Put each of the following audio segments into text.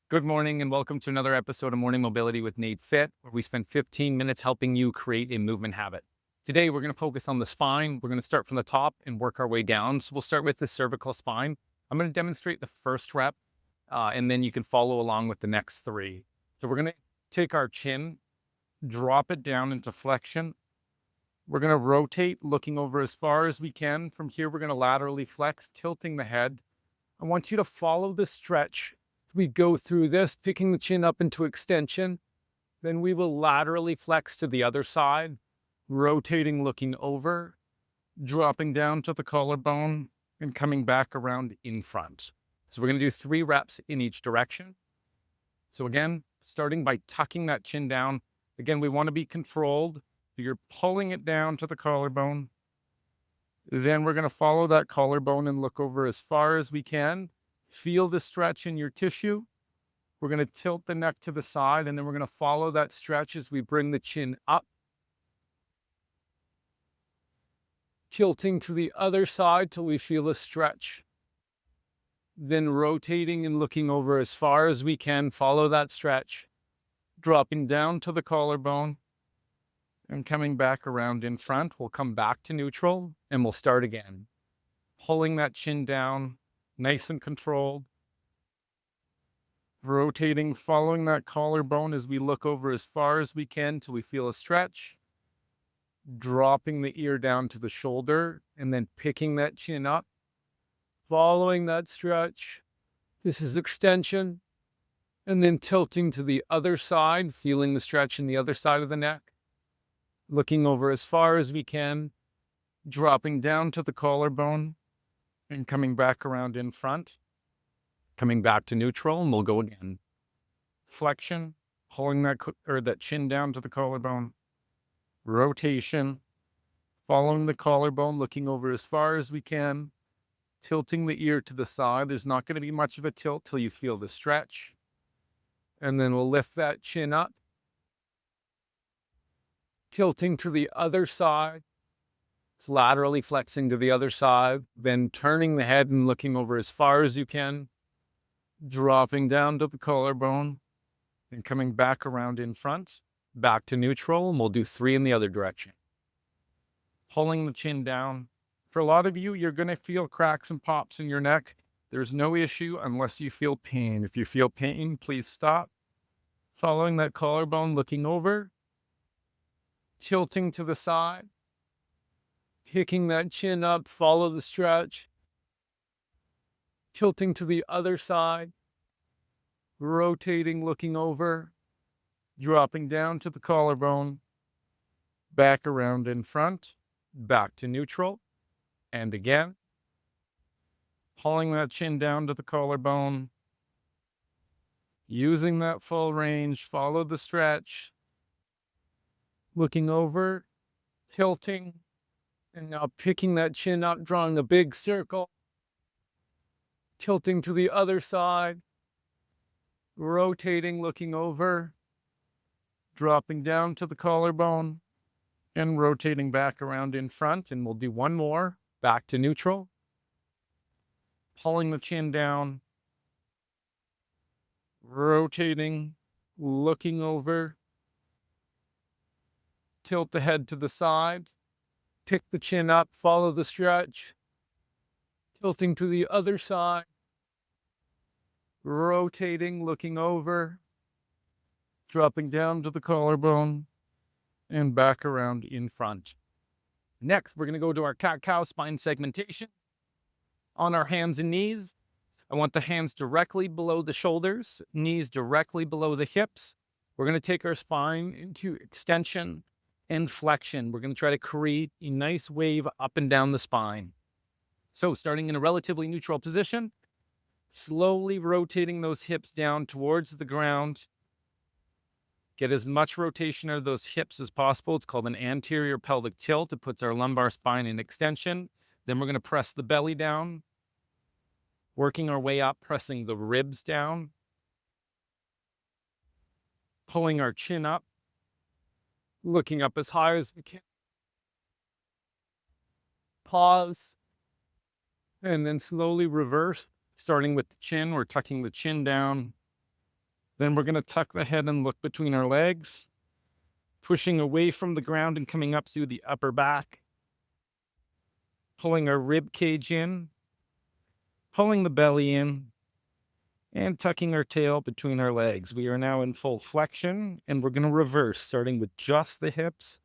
Good morning and welcome to another episode of Morning Mobility with NATEFIT, where we spend 15 minutes helping you create a movement habit. Today, we're going to focus on the spine. We're going to start from the top and work our way down. So we'll start with the cervical spine. I'm going to demonstrate the first rep, and then you can follow along with the next three. So we're going to take our chin, drop it down into flexion. We're going to rotate, looking over as far as we can. From here, we're going to laterally flex, tilting the head. I want you to follow the stretch. We go through this, picking the chin up into extension. Then we will laterally flex to the other side, rotating, looking over, dropping down to the collarbone, and coming back around in front. So we're going to do 3 reps in each direction. So again, starting by tucking that chin down. Again, we want to be controlled. So you're pulling it down to the collarbone. Then we're going to follow that collarbone and look over as far as we can. Feel the stretch in your tissue. We're going to tilt the neck to the side, and then we're going to follow that stretch as we bring the chin up. Tilting to the other side till we feel a stretch. Then rotating and looking over as far as we can. Follow that stretch. Dropping down to the collarbone and coming back around in front. We'll come back to neutral and we'll start again. Pulling that chin down, nice and controlled. Rotating, following that collarbone as we look over as far as we can till we feel a stretch. Dropping the ear down to the shoulder and then picking that chin up. Following that stretch. This is extension. And then tilting to the other side, feeling the stretch in the other side of the neck. Looking over as far as we can. Dropping down to the collarbone and coming back around in front. Coming back to neutral, and we'll go again. Flexion, pulling that chin down to the collarbone. Rotation, following the collarbone, looking over as far as we can. Tilting the ear to the side. There's not going to be much of a tilt till you feel the stretch. And then we'll lift that chin up. Tilting to the other side. It's laterally flexing to the other side. Then turning the head and looking over as far as you can. Dropping down to the collarbone and coming back around in front, back to neutral, and we'll do 3 in the other direction. Pulling the chin down. For a lot of you, you're going to feel cracks and pops in your neck. There's no issue unless you feel pain. If you feel pain, please stop. Following that collarbone, looking over, tilting to the side, picking that chin up, follow the stretch. Tilting to the other side, rotating, looking over, dropping down to the collarbone, back around in front, back to neutral, and again, pulling that chin down to the collarbone, using that full range, follow the stretch, looking over, tilting, and now picking that chin up, drawing a big circle, tilting to the other side, rotating, looking over, dropping down to the collarbone, and rotating back around in front. And we'll do 1 more, back to neutral. Pulling the chin down, rotating, looking over, tilt the head to the side, pick the chin up, follow the stretch, tilting to the other side, rotating, looking over, dropping down to the collarbone, and back around in front. Next, we're going to go to our cow spine segmentation. On our hands and knees, I want the hands directly below the shoulders, knees directly below the hips. We're going to take our spine into extension and flexion. We're going to try to create a nice wave up and down the spine. So starting in a relatively neutral position, slowly rotating those hips down towards the ground. Get as much rotation out of those hips as possible. It's called an anterior pelvic tilt. It puts our lumbar spine in extension. Then we're going to press the belly down, working our way up, pressing the ribs down, pulling our chin up, looking up as high as we can. Pause, and then slowly reverse. Starting with the chin, we're tucking the chin down, Then we're going to tuck the head and look between our legs, pushing away from the ground and coming up through the upper back, pulling our rib cage in, pulling the belly in, and tucking our tail between our legs. We are now in full flexion, and we're going to reverse, starting with just the hips.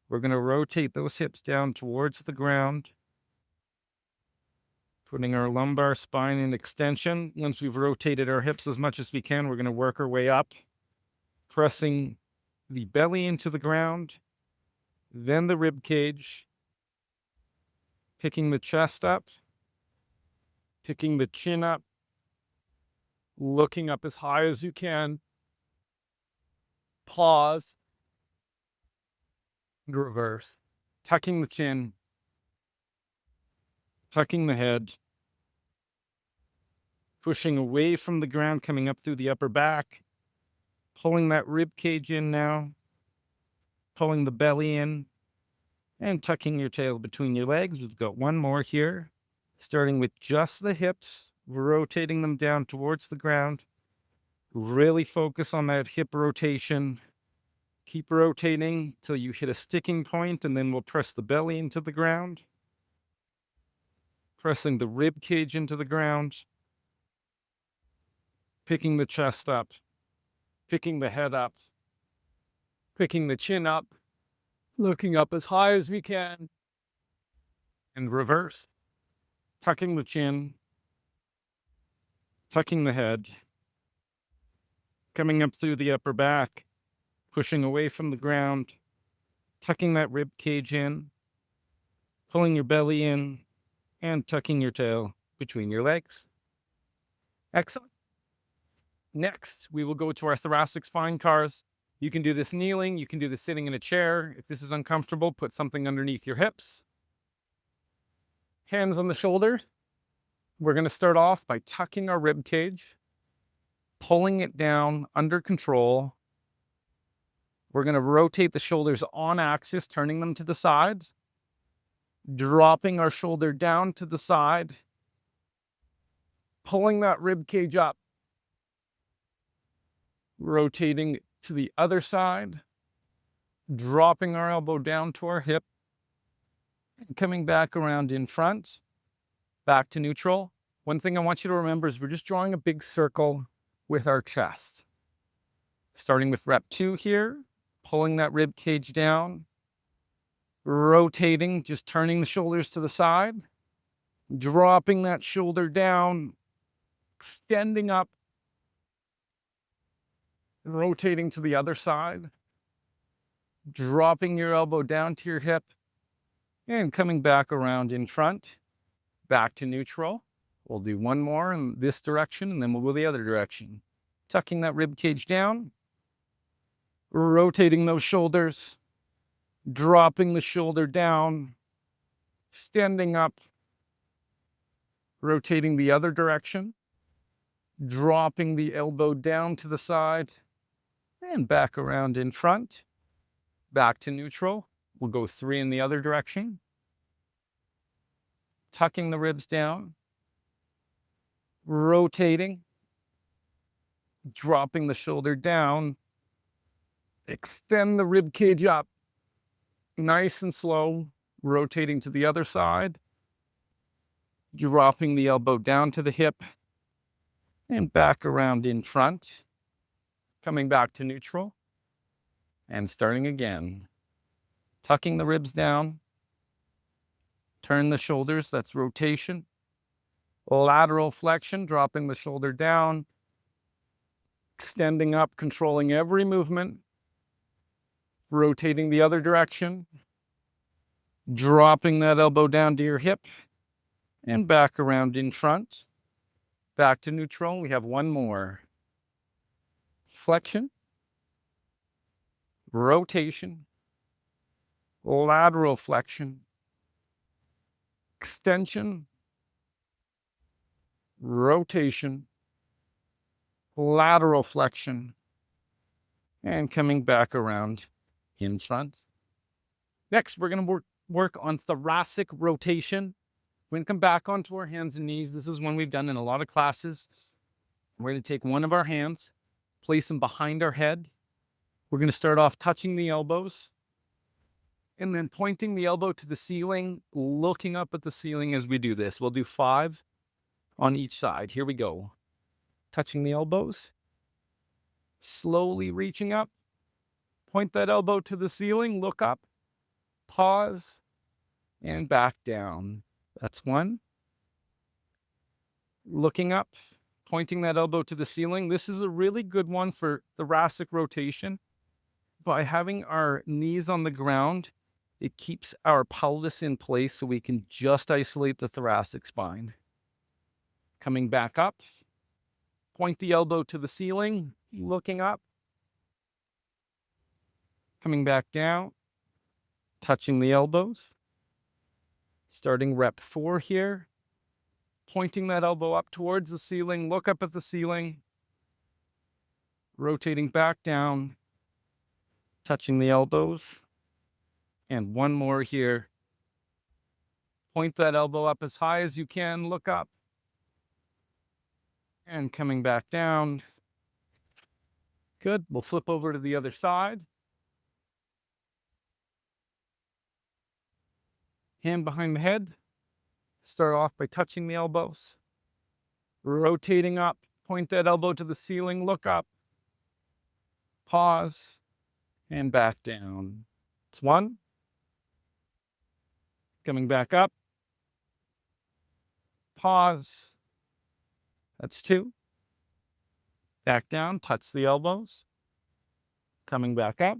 We're going to rotate those hips down towards the ground, putting our lumbar spine in extension. Once we've rotated our hips as much as we can, we're going to work our way up, pressing the belly into the ground, then the rib cage, picking the chest up, picking the chin up, looking up as high as you can, pause, and reverse, tucking the chin, tucking the head, pushing away from the ground, coming up through the upper back, pulling that rib cage in now, pulling the belly in, and tucking your tail between your legs. We've got one more here, starting with just the hips, rotating them down towards the ground. Really focus on that hip rotation. Keep rotating till you hit a sticking point, and then we'll press the belly into the ground, pressing the rib cage into the ground, picking the chest up, picking the head up, picking the chin up, looking up as high as we can, and reverse, tucking the chin, tucking the head, coming up through the upper back, pushing away from the ground, tucking that rib cage in, pulling your belly in, and tucking your tail between your legs. Excellent. Next, we will go to our thoracic spine cars. You can do this kneeling, you can do this sitting in a chair. If this is uncomfortable, put something underneath your hips. Hands on the shoulders. We're going to start off by tucking our rib cage, pulling it down under control. We're going to rotate the shoulders on axis, turning them to the sides, dropping our shoulder down to the side, pulling that rib cage up, rotating to the other side, dropping our elbow down to our hip, and coming back around in front, back to neutral. One thing I want you to remember is we're just drawing a big circle with our chest. Starting with rep 2 here, pulling that rib cage down, rotating, just turning the shoulders to the side, dropping that shoulder down, extending up, rotating to the other side, dropping your elbow down to your hip, and coming back around in front, back to neutral. We'll do one more in this direction, and then we'll go the other direction. Tucking that rib cage down, rotating those shoulders, dropping the shoulder down, standing up, rotating the other direction, dropping the elbow down to the side, and back around in front, back to neutral. We'll go 3 in the other direction. Tucking the ribs down, rotating, dropping the shoulder down, extend the rib cage up, nice and slow, rotating to the other side, dropping the elbow down to the hip, and back around in front, coming back to neutral, and starting again. Tucking the ribs down, turn the shoulders, that's rotation. Lateral flexion, dropping the shoulder down, extending up, controlling every movement, rotating the other direction, dropping that elbow down to your hip, and back around in front, back to neutral. We have one more. Flexion, rotation, lateral flexion, extension, rotation, lateral flexion, and coming back around in front. Next, we're going to work on thoracic rotation. We're going to come back onto our hands and knees. This is one we've done in a lot of classes. We're going to take one of our hands, Place them behind our head. We're going to start off touching the elbows and then pointing the elbow to the ceiling, looking up at the ceiling as we do this. We'll do 5 on each side. Here we go. Touching the elbows, slowly reaching up, point that elbow to the ceiling, look up, pause, and back down. That's 1. Looking up, pointing that elbow to the ceiling. This is a really good one for thoracic rotation. By having our knees on the ground, it keeps our pelvis in place so we can just isolate the thoracic spine. Coming back up, point the elbow to the ceiling, looking up, coming back down, touching the elbows. Starting rep 4 here, pointing that elbow up towards the ceiling, look up at the ceiling, rotating back down, touching the elbows. And 1 more here. Point that elbow up as high as you can, look up, and coming back down. Good. We'll flip over to the other side. Hand behind the head. Start off by touching the elbows, rotating up, point that elbow to the ceiling, look up, pause, and back down. It's 1. Coming back up, pause. That's 2. Back down, touch the elbows, coming back up.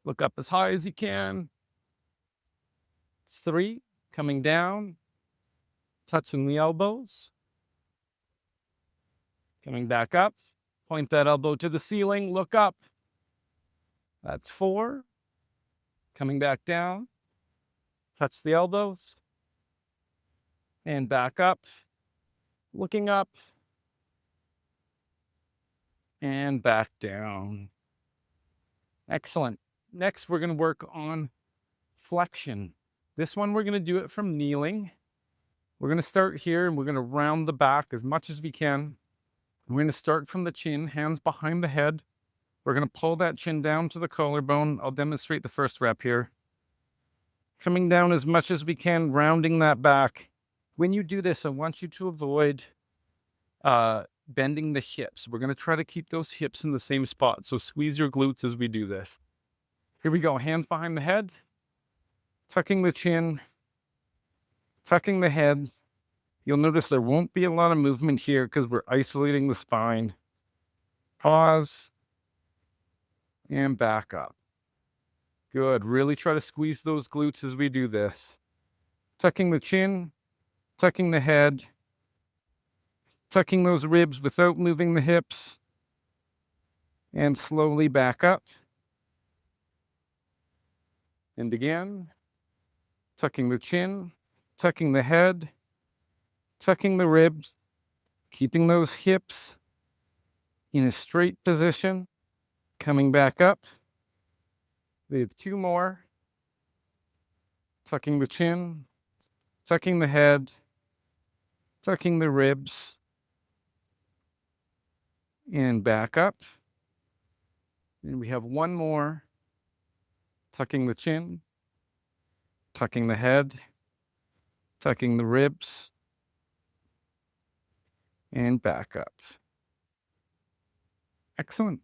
Look up as high as you can. It's 3. Coming down, touching the elbows, coming back up. Point that elbow to the ceiling, look up. That's 4. Coming back down, touch the elbows, and back up. Looking up, and back down. Excellent. Next, we're going to work on flexion. This one, we're going to do it from kneeling. We're going to start here and we're going to round the back as much as we can. We're going to start from the chin, hands behind the head. We're going to pull that chin down to the collarbone. I'll demonstrate the first rep here. Coming down as much as we can, rounding that back. When you do this, I want you to avoid bending the hips. We're going to try to keep those hips in the same spot. So squeeze your glutes as we do this. Here we go. Hands behind the head, tucking the chin, tucking the head. You'll notice there won't be a lot of movement here because we're isolating the spine. Pause and back up. Good. Really try to squeeze those glutes as we do this. Tucking the chin, tucking the head, tucking those ribs without moving the hips, and slowly back up. And again, tucking the chin, tucking the head, tucking the ribs, keeping those hips in a straight position, coming back up. We have 2 more. Tucking the chin, tucking the head, tucking the ribs, and back up. And we have 1 more. Tucking the chin, tucking the head, tucking the ribs, and back up. Excellent.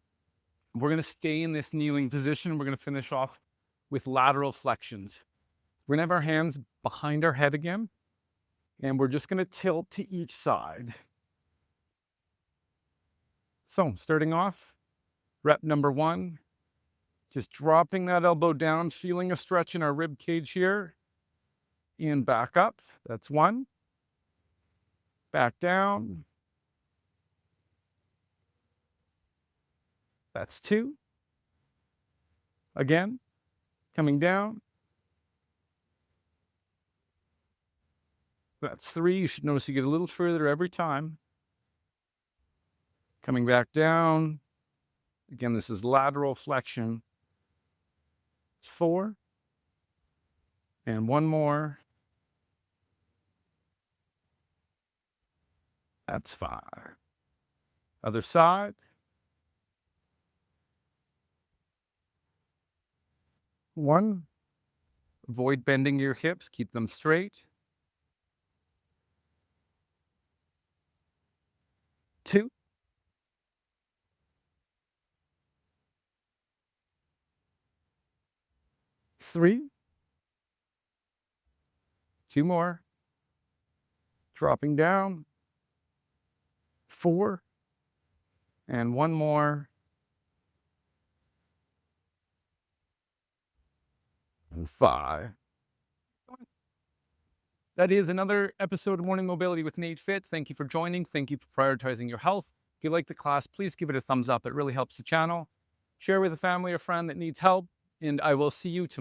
We're going to stay in this kneeling position. We're going to finish off with lateral flexions. We're going to have our hands behind our head again, and we're just going to tilt to each side. So starting off, rep number 1, just dropping that elbow down, feeling a stretch in our rib cage here, and back up. That's 1. Back down. That's 2. Again, coming down. That's 3. You should notice you get a little further every time. Coming back down. Again, this is lateral flexion. It's 4. And 1 more. That's 5. Other side. 1. Avoid bending your hips, keep them straight. 2. 3. 2 more. Dropping down. 4. And 1 more. And 5. That is another episode of Morning Mobility with NATEFIT. Thank you for joining. Thank you for prioritizing your health. If you like the class, please give it a thumbs up. It really helps the channel. Share with a family or friend that needs help. And I will see you tomorrow.